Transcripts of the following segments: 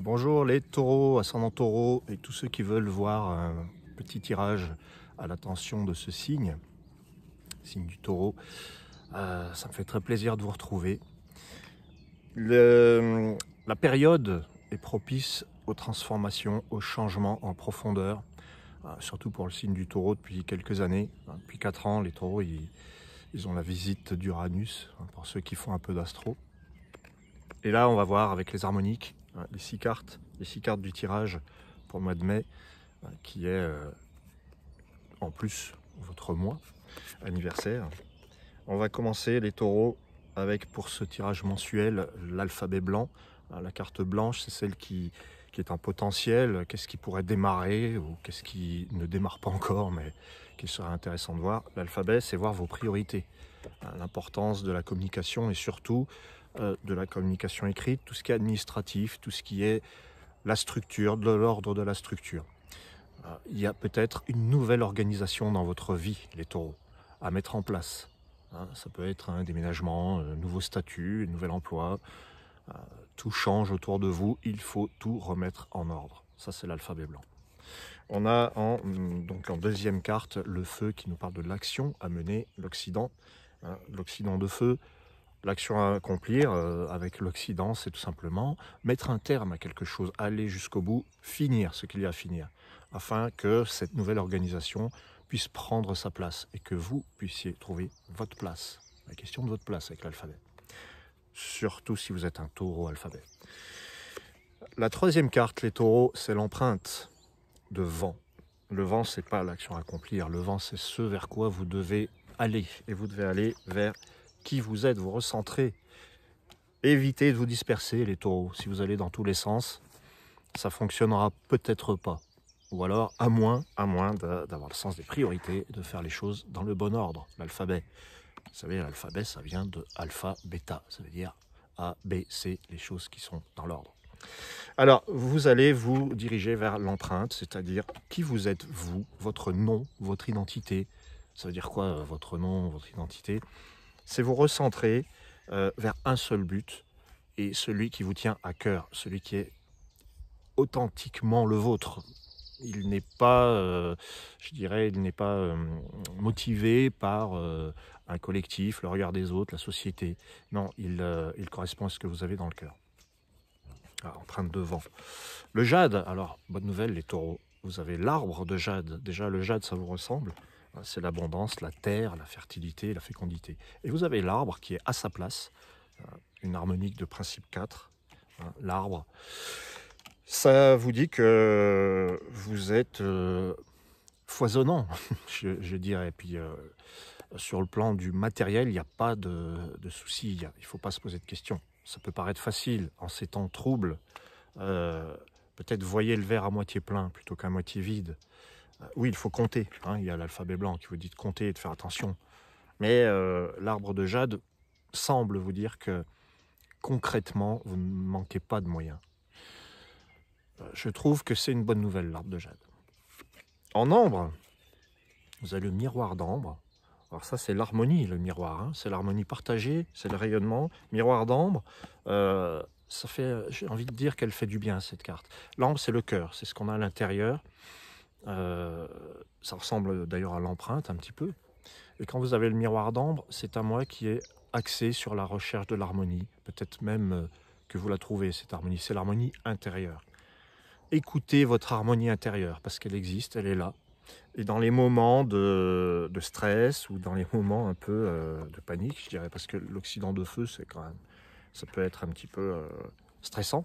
Bonjour les taureaux, ascendant taureau et tous ceux qui veulent voir un petit tirage à l'attention de ce signe du taureau. Ça me fait très plaisir de vous retrouver. La période est propice aux transformations, aux changements en profondeur, surtout pour le signe du taureau depuis quelques années. Depuis 4 ans, les taureaux ils ont la visite d'Uranus, pour ceux qui font un peu d'astro. Et là, on va voir avec les harmoniques, les 6 cartes du tirage pour le mois de mai, qui est en plus votre mois anniversaire. On va commencer les taureaux avec, pour ce tirage mensuel, l'alphabet blanc. La carte blanche, c'est celle qui est en potentiel, qu'est-ce qui pourrait démarrer ou qu'est-ce qui ne démarre pas encore, mais qu'il serait intéressant de voir. L'alphabet, c'est voir vos priorités, l'importance de la communication et surtout de la communication écrite, tout ce qui est administratif, tout ce qui est la structure, de l'ordre de la structure. Il y a peut-être une nouvelle organisation dans votre vie, les taureaux, à mettre en place. Ça peut être un déménagement, un nouveau statut, un nouvel emploi. Tout change autour de vous, il faut tout remettre en ordre. Ça, c'est l'alphabet blanc. On a donc en deuxième carte le feu qui nous parle de l'action à mener, l'Occident. L'Occident de feu, l'action à accomplir avec l'Occident, c'est tout simplement mettre un terme à quelque chose, aller jusqu'au bout, finir ce qu'il y a à finir, afin que cette nouvelle organisation puisse prendre sa place et que vous puissiez trouver votre place. La question de votre place avec l'alphabet. Surtout si vous êtes un taureau alphabet. La troisième carte, les taureaux, c'est l'empreinte de vent. Le vent, c'est pas l'action à accomplir. Le vent, c'est ce vers quoi vous devez aller. Et vous devez aller vers qui vous êtes, vous recentrer. Évitez de vous disperser, les taureaux. Si vous allez dans tous les sens, ça fonctionnera peut-être pas. Ou alors, à moins d'avoir le sens des priorités et de faire les choses dans le bon ordre. L'alphabet. Vous savez, l'alphabet, ça vient de alpha, bêta. Ça veut dire A, B, C, les choses qui sont dans l'ordre. Alors, vous allez vous diriger vers l'empreinte, c'est-à-dire qui vous êtes, vous, votre nom, votre identité. Ça veut dire quoi, votre nom, votre identité? C'est vous recentrer vers un seul but et celui qui vous tient à cœur, celui qui est authentiquement le vôtre. Il n'est pas, je dirais, il n'est pas motivé par un collectif, le regard des autres, la société. Non, il correspond à ce que vous avez dans le cœur. Empreinte de vent. Le jade, alors, bonne nouvelle les taureaux, vous avez l'arbre de jade. Déjà, le jade, ça vous ressemble. C'est l'abondance, la terre, la fertilité, la fécondité. Et vous avez l'arbre qui est à sa place, une harmonique de principe 4, l'arbre. Ça vous dit que vous êtes foisonnant, je dirais. Puis sur le plan du matériel, il n'y a pas de souci, il ne faut pas se poser de questions. Ça peut paraître facile en ces temps troubles. Peut-être voyez le verre à moitié plein plutôt qu'à moitié vide. Oui, il faut compter. Il y a l'alphabet blanc qui vous dit de compter et de faire attention. Mais l'arbre de jade semble vous dire que concrètement, vous ne manquez pas de moyens. Je trouve que c'est une bonne nouvelle, l'arbre de jade. En ambre, vous avez le miroir d'ambre. Alors ça, c'est l'harmonie, le miroir. C'est l'harmonie partagée, c'est le rayonnement. Miroir d'ambre, ça fait, j'ai envie de dire qu'elle fait du bien, cette carte. L'ambre, c'est le cœur, c'est ce qu'on a à l'intérieur. Ça ressemble d'ailleurs à l'empreinte un petit peu. Et quand vous avez le miroir d'ambre, c'est un moi qui est axé sur la recherche de l'harmonie. Peut-être même que vous la trouvez, cette harmonie. C'est l'harmonie intérieure. Écoutez votre harmonie intérieure, parce qu'elle existe, elle est là. Et dans les moments de stress ou dans les moments un peu de panique, je dirais, parce que l'Occident de feu, c'est quand même, ça peut être un petit peu stressant.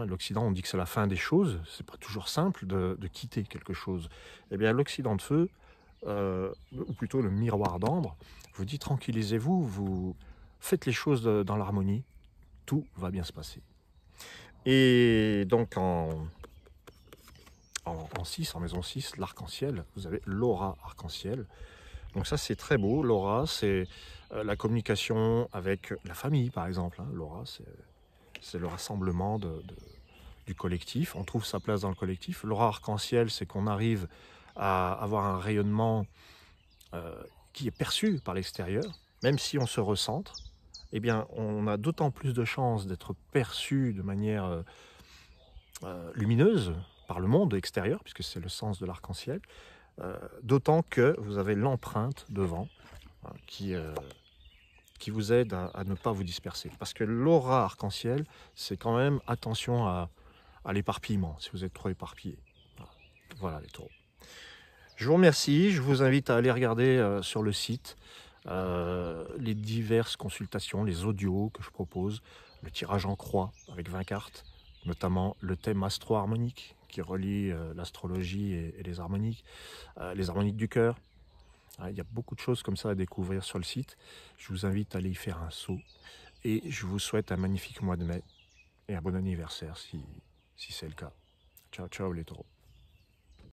L'Occident, on dit que c'est la fin des choses, c'est pas toujours simple de quitter quelque chose. Eh bien, l'Occident de feu, ou plutôt le miroir d'ambre, vous dit tranquillisez-vous, vous faites les choses dans l'harmonie, tout va bien se passer. Et donc en 6, en maison 6, l'arc-en-ciel, vous avez l'aura arc-en-ciel. Donc ça, c'est très beau. L'aura, c'est la communication avec la famille, par exemple. L'aura, c'est le rassemblement du collectif. On trouve sa place dans le collectif. L'aura arc-en-ciel, c'est qu'on arrive à avoir un rayonnement qui est perçu par l'extérieur. Même si on se recentre, eh bien, on a d'autant plus de chances d'être perçu de manière lumineuse par le monde extérieur, puisque c'est le sens de l'arc-en-ciel, d'autant que vous avez l'empreinte devant qui vous aide à ne pas vous disperser. Parce que l'aura arc-en-ciel, c'est quand même attention à l'éparpillement, si vous êtes trop éparpillé. Voilà les taureaux. Je vous remercie, je vous invite à aller regarder sur le site les diverses consultations, les audios que je propose, le tirage en croix avec 20 cartes, notamment le thème astro-harmonique qui relie l'astrologie et les harmoniques du cœur. Il y a beaucoup de choses comme ça à découvrir sur le site. Je vous invite à aller y faire un saut et je vous souhaite un magnifique mois de mai et un bon anniversaire si c'est le cas. Ciao, ciao les taureaux.